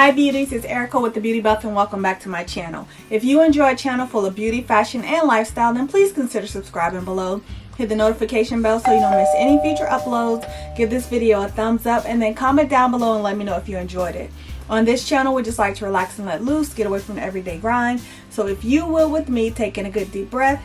Hi beauties, it's Erica with Theebeautybuff and welcome back to my channel. If you enjoy a channel full of beauty, fashion, and lifestyle, then please consider subscribing below. Hit the notification bell so you don't miss any future uploads. Give this video a thumbs up and then comment down below and let me know if you enjoyed it. On this channel, we just like to relax and let loose, get away from the everyday grind. So if you will with me, take in a good deep breath,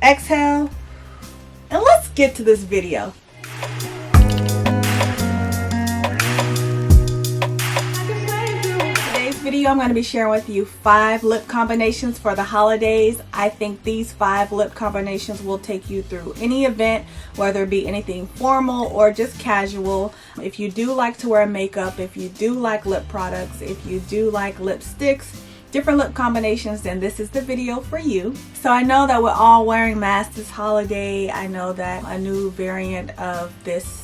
exhale, and let's get to this video. Video I'm going to be sharing with you 5 lip combinations for the holidays. I think these 5 lip combinations will take you through any event, whether it be anything formal or just casual. If you do like to wear makeup, if you do like lip products, if you do like lipsticks, different lip combinations, then this is the video for you. So I know that we're all wearing masks this holiday. I know that a new variant of this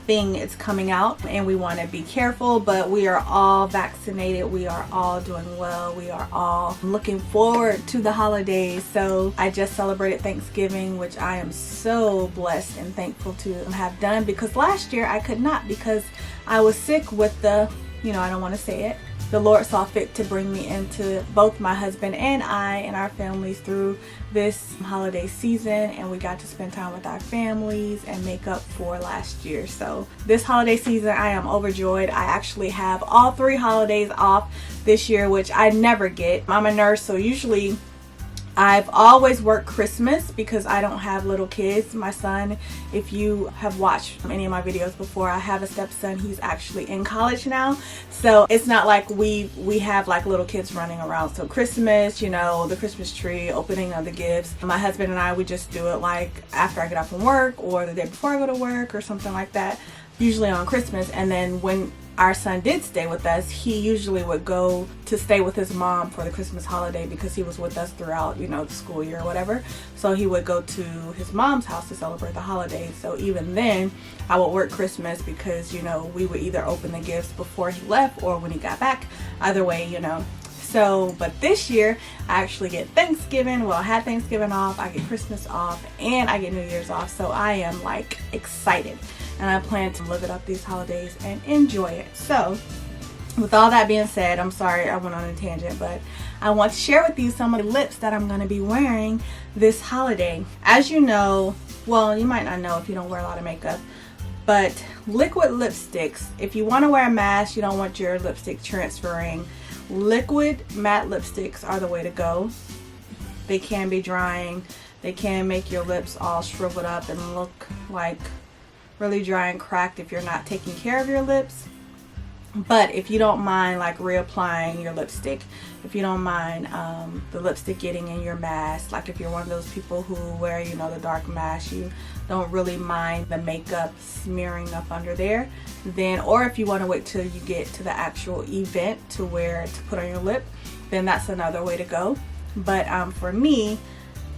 thing is coming out and we want to be careful, but we are all vaccinated, we are all doing well, we are all looking forward to the holidays. So I just celebrated Thanksgiving, which I am so blessed and thankful to have done, because last year I could not, because I was sick with the, I don't want to say it. The Lord saw fit to bring me into both my husband and I and our families through this holiday season, and we got to spend time with our families and make up for last year. So this holiday season I am overjoyed. I actually have all 3 holidays off this year, which I never get. I'm a nurse, so usually I've always worked Christmas because I don't have little kids. My son, if you have watched any of my videos before, I have a stepson. He's actually in college now. So it's not like we have like little kids running around. So Christmas, the Christmas tree, opening of the gifts. My husband and I, we just do it like after I get off from work or the day before I go to work or something like that. Usually on Christmas. And then when our son did stay with us, he usually would go to stay with his mom for the Christmas holiday because he was with us throughout, the school year or whatever. So he would go to his mom's house to celebrate the holidays. So even then, I would work Christmas because, we would either open the gifts before he left or when he got back. Either way, So, but this year, I actually get Thanksgiving. Well, I had Thanksgiving off, I get Christmas off, and I get New Year's off. So I am like excited. And I plan to live it up these holidays and enjoy it. So, with all that being said, I'm sorry I went on a tangent, but I want to share with you some of the lips that I'm going to be wearing this holiday. As you know, well, you might not know if you don't wear a lot of makeup, but liquid lipsticks, if you want to wear a mask, you don't want your lipstick transferring, liquid matte lipsticks are the way to go. They can be drying. They can make your lips all shriveled up and look like really dry and cracked if you're not taking care of your lips. But if you don't mind like reapplying your lipstick, if you don't mind the lipstick getting in your mask, like if you're one of those people who wear the dark mask, you don't really mind the makeup smearing up under there, then, or if you want to wait till you get to the actual event to put on your lip, then that's another way to go. But for me,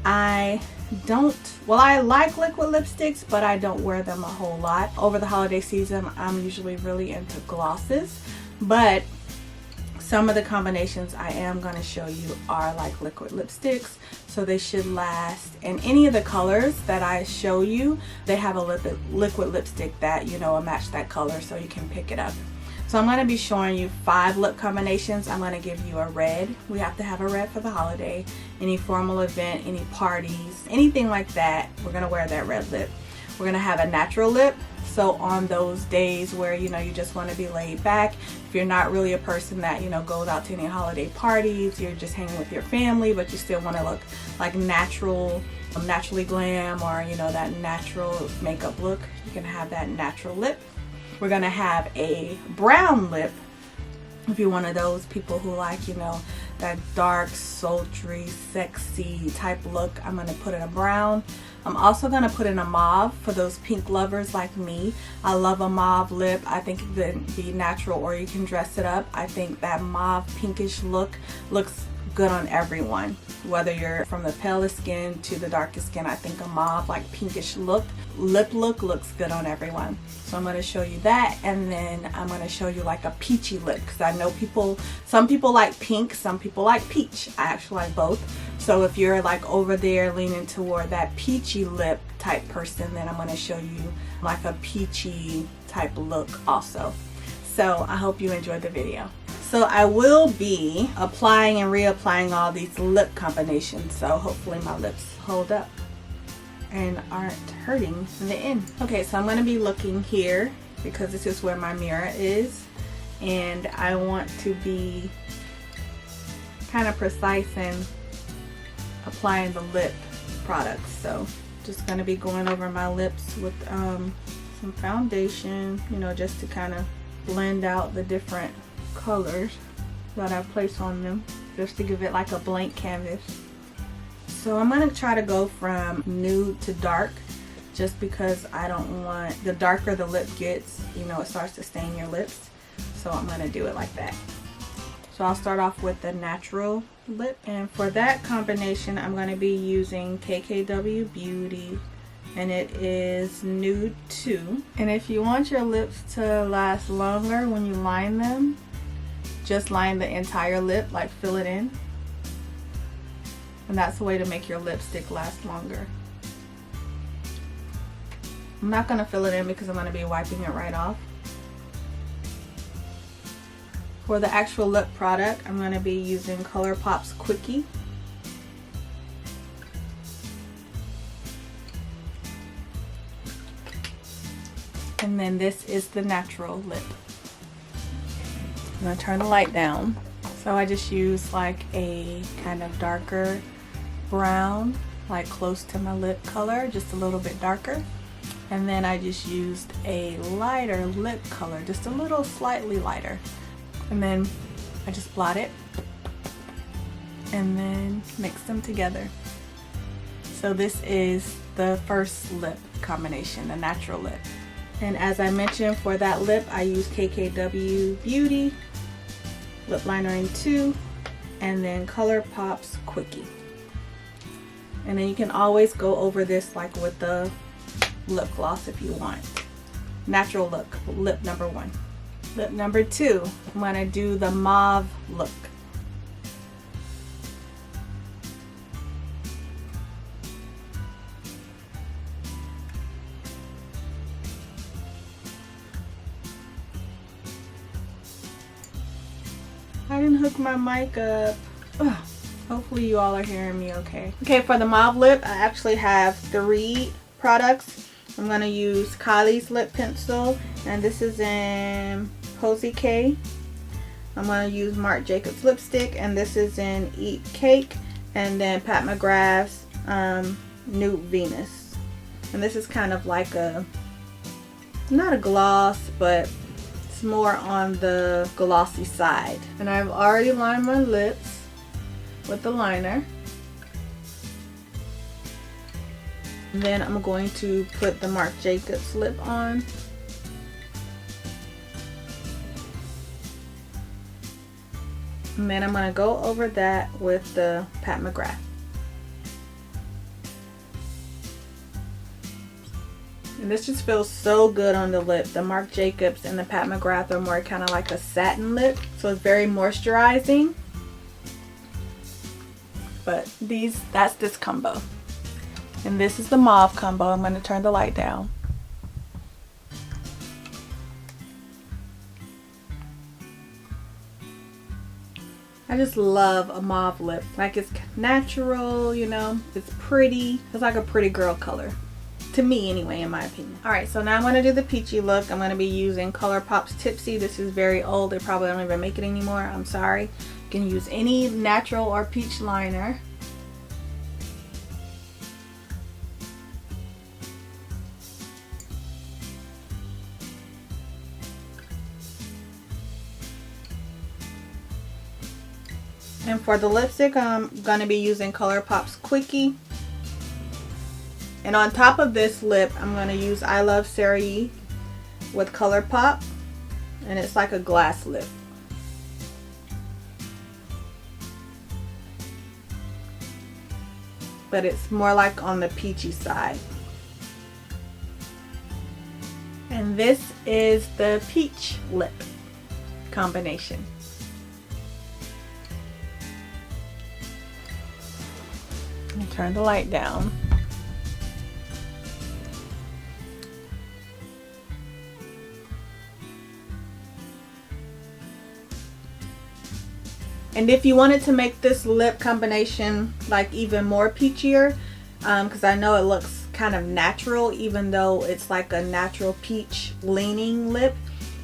I like liquid lipsticks, but I don't wear them a whole lot. Over the holiday season, I'm usually really into glosses, but some of the combinations I am going to show you are like liquid lipsticks, so they should last. And any of the colors that I show you, they have a liquid lipstick that, will match that color, so you can pick it up. So I'm going to be showing you 5 lip combinations. I'm going to give you a red. We have to have a red for the holiday. Any formal event, any parties, anything like that, we're going to wear that red lip. We're going to have a natural lip. So on those days where, you just want to be laid back, if you're not really a person that, goes out to any holiday parties, you're just hanging with your family, but you still want to look like naturally glam, or, that natural makeup look, you can have that natural lip. We're going to have a brown lip. If you're one of those people who like, that dark, sultry, sexy type look, I'm going to put in a brown. I'm also going to put in a mauve for those pink lovers like me. I love a mauve lip. I think it can be natural or you can dress it up. I think that mauve pinkish look looks good on everyone, whether you're from the palest skin to the darkest skin. I think a mauve like pinkish lip look looks good on everyone. So I'm going to show you that, and then I'm going to show you like a peachy lip, because I know some people like pink, some people like peach. I actually like both. So if you're like over there leaning toward that peachy lip type person, then I'm going to show you like a peachy type look also. So I hope you enjoyed the video. So I will be applying and reapplying all these lip combinations, so hopefully my lips hold up and aren't hurting in the end. Okay, so I'm going to be looking here because this is where my mirror is, and I want to be kind of precise in applying the lip products. So just going to be going over my lips with some foundation, you know, just to kind of blend out the different colors that I've placed on them, just to give it like a blank canvas. So I'm going to try to go from nude to dark, just because I don't want, the darker the lip gets, you know, it starts to stain your lips. So I'm going to do it like that. So I'll start off with the natural lip, and for that combination I'm going to be using KKW Beauty, and it is nude 2. And if you want your lips to last longer when you line them, just line the entire lip, like fill it in, and that's the way to make your lipstick last longer. I'm not going to fill it in because I'm going to be wiping it right off. For the actual lip product, I'm going to be using ColourPop's Quickie. And then this is the natural lip. I'm going to turn the light down. So I just use like a kind of darker brown, like close to my lip color, just a little bit darker. And then I just used a lighter lip color, just a little slightly lighter. And then I just blot it and then mix them together. So this is the first lip combination, the natural lip. And as I mentioned, for that lip I use KKW Beauty lip liner in 2, and then ColourPop's Quickie. And then you can always go over this like with the lip gloss if you want. Natural look, lip number 1. Lip number 2, I'm going to do the mauve look. I didn't hook my mic up. Ugh. Hopefully you all are hearing me okay. Okay, for the mauve lip, I actually have 3 products. I'm going to use Kylie's lip pencil, and this is in Posy K. I'm going to use Marc Jacobs lipstick, and this is in Eat Cake, and then Pat McGrath's Nude Venus. And this is kind of like a, not a gloss, but it's more on the glossy side. And I've already lined my lips with the liner. And then I'm going to put the Marc Jacobs lip on. And then I'm going to go over that with the Pat McGrath. And this just feels so good on the lip. The Marc Jacobs and the Pat McGrath are more kind of like a satin lip, so it's very moisturizing. But that's this combo. And this is the mauve combo. I'm going to turn the light down. I just love a mauve lip. Like, it's natural, you know, it's pretty. It's like a pretty girl color. To me anyway, in my opinion. Alright, so now I'm going to do the peachy look. I'm going to be using ColourPop's Tipsy. This is very old. They probably don't even make it anymore. I'm sorry. You can use any natural or peach liner. And for the lipstick, I'm going to be using ColourPop's Quickie. And on top of this lip, I'm going to use I Love Sarah with ColourPop. And it's like a glass lip. But it's more like on the peachy side. And this is the peach lip combination. Turn the light down. And if you wanted to make this lip combination like even more peachier, because I know it looks kind of natural even though it's like a natural peach leaning lip,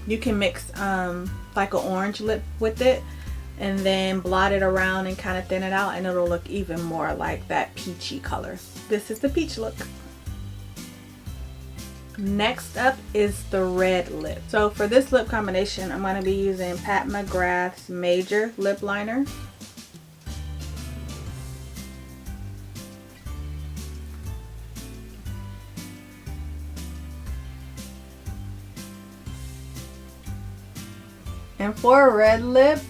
you can mix like an orange lip with it and then blot it around and kind of thin it out, and it'll look even more like that peachy color. This is the peach look. Next up is the red lip. So for this lip combination, I'm going to be using Pat McGrath's Major Lip Liner. And for a red lip,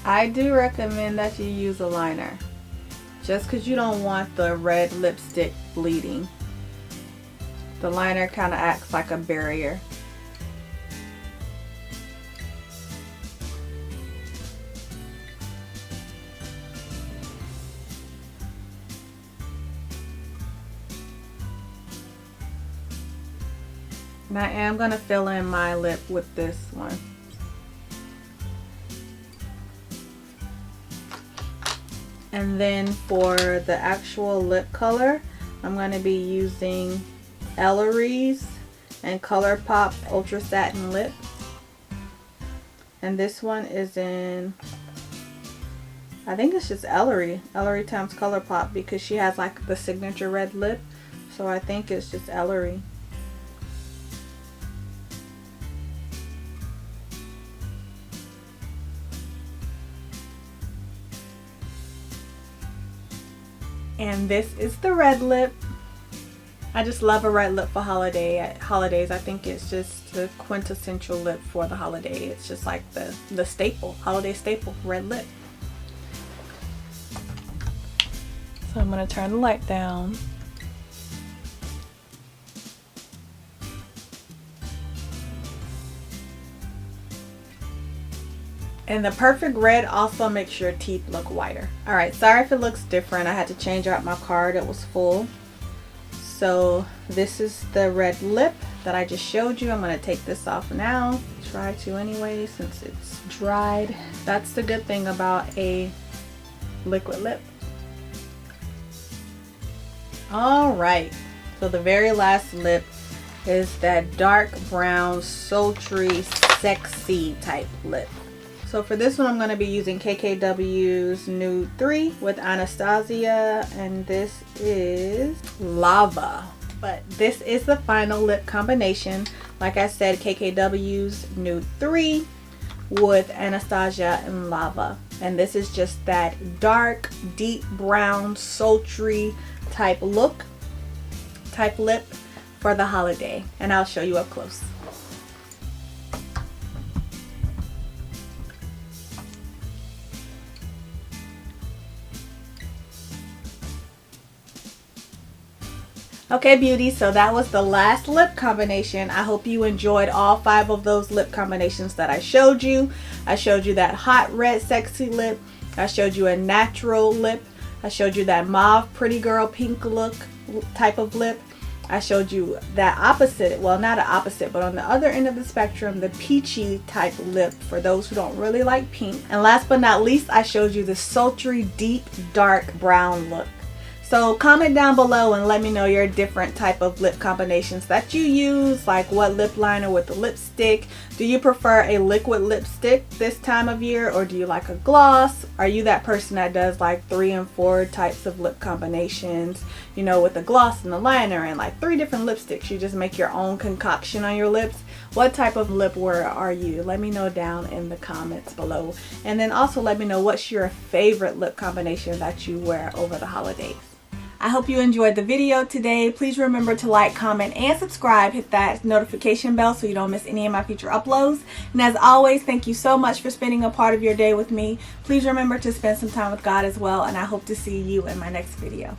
I do recommend that you use a liner, just because you don't want the red lipstick bleeding. The liner kind of acts like a barrier. And I am going to fill in my lip with this one. And then for the actual lip color, I'm going to be using Ellery's and ColourPop Ultra Satin Lip. And this one is in, I think it's just Ellery times ColourPop, because she has like the signature red lip. So I think it's just Ellery. And this is the red lip. I just love a red lip for holidays. I think it's just the quintessential lip for the holiday. It's just like the staple, holiday staple, red lip. So I'm going to turn the light down. And the perfect red also makes your teeth look whiter. Alright, sorry if it looks different. I had to change out my card. It was full. So this is the red lip that I just showed you. I'm going to take this off now. Try to anyway since it's dried. That's the good thing about a liquid lip. Alright, so the very last lip is that dark brown sultry sexy type lip. So for this one, I'm going to be using KKW's Nude 3 with Anastasia, and this is Lava. But this is the final lip combination. Like I said, KKW's Nude 3 with Anastasia and Lava. And this is just that dark, deep brown, sultry type look, type lip for the holiday. And I'll show you up close. Okay beauties, so that was the last lip combination. I hope you enjoyed all 5 of those lip combinations that I showed you. I showed you that hot red sexy lip. I showed you a natural lip. I showed you that mauve pretty girl pink look type of lip. I showed you that opposite, well not an opposite, but on the other end of the spectrum, the peachy type lip for those who don't really like pink. And last but not least, I showed you the sultry deep dark brown look. So comment down below and let me know your different type of lip combinations that you use, like what lip liner with the lipstick. Do you prefer a liquid lipstick this time of year, or do you like a gloss? Are you that person that does like 3 and 4 types of lip combinations, you know, with the gloss and the liner and like 3 different lipsticks? You just make your own concoction on your lips. What type of lip wearer are you? Let me know down in the comments below. And then also let me know what's your favorite lip combination that you wear over the holidays. I hope you enjoyed the video today. Please remember to like, comment, and subscribe. Hit that notification bell so you don't miss any of my future uploads. And as always, thank you so much for spending a part of your day with me. Please remember to spend some time with God as well, and I hope to see you in my next video.